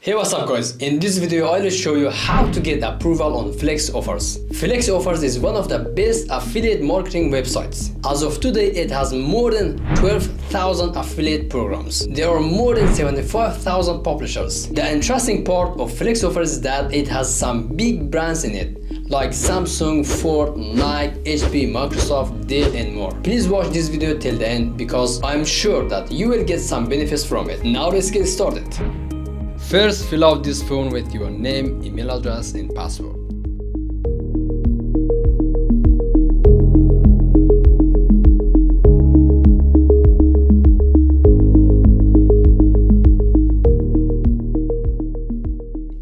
Hey, what's up guys? In this video I will show you how to get approval on FlexOffers. FlexOffers is one of the best affiliate marketing websites. As of today, it has more than 12,000 affiliate programs. There are more than 75,000 publishers. The interesting part of FlexOffers is that it has some big brands in it, like Samsung, Ford, Nike, HP, Microsoft, Dell and more. Please watch this video till the end because I'm sure that you will get some benefits from it. Now let's get started. First, fill out this form with your name, email address and password.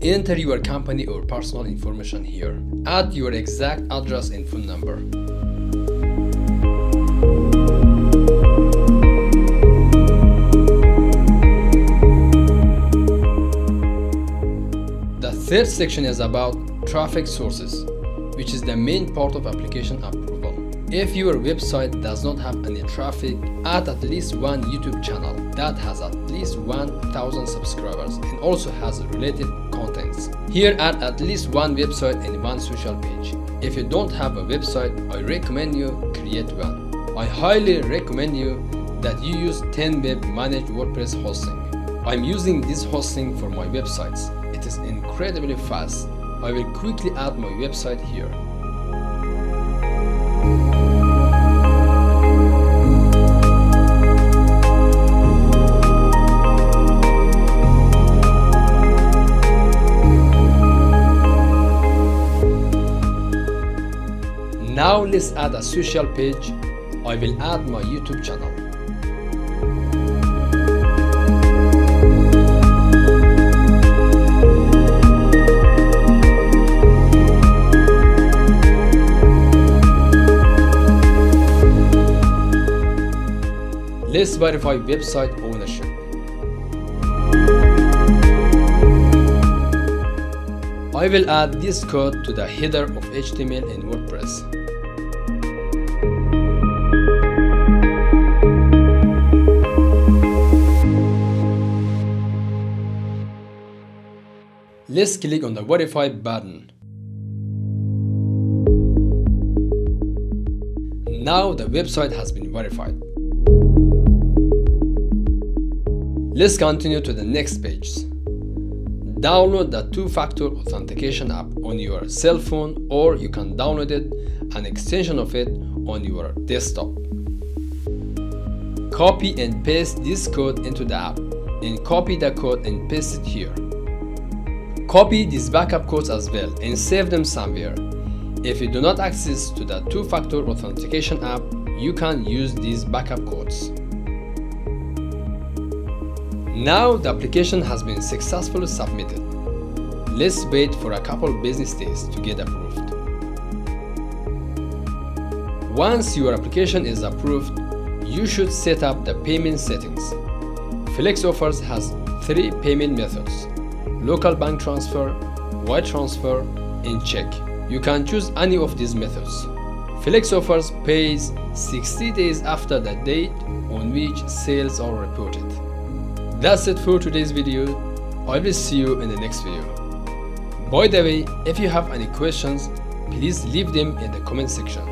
Enter your company or personal information here. Add your exact address and phone number. The third section is about traffic sources, which is the main part of application approval. If your website does not have any traffic, add at least one YouTube channel that has at least 1,000 subscribers and also has related contents. Here, add at least one website and one social page. If you don't have a website, I recommend you create one. I highly recommend you that you use 10web managed WordPress hosting. I'm using this hosting for my websites. It is incredibly fast. I will quickly add my website here. Now let's add a social page. I will add my YouTube channel. Let's verify website ownership. I will add this code to the header of HTML in WordPress. Let's click on the verify button. Now the website has been verified. Let's continue to the next page. Download the two-factor authentication app on your cell phone, or you can download it, an extension of it, on your desktop. Copy and paste this code into the app, and copy the code and paste it here. Copy these backup codes as well and save them somewhere. If you do not access to the two-factor authentication app, you can use these backup codes. Now the application has been successfully submitted. Let's wait for a couple business days to get approved. Once your application is approved, you should set up the payment settings. FlexOffers has 3 payment methods: local bank transfer, wire transfer, and check. You can choose any of these methods. FlexOffers pays 60 days after the date on which sales are reported. That's it for today's video. I will see you in the next video. By the way, if you have any questions, please leave them in the comment section.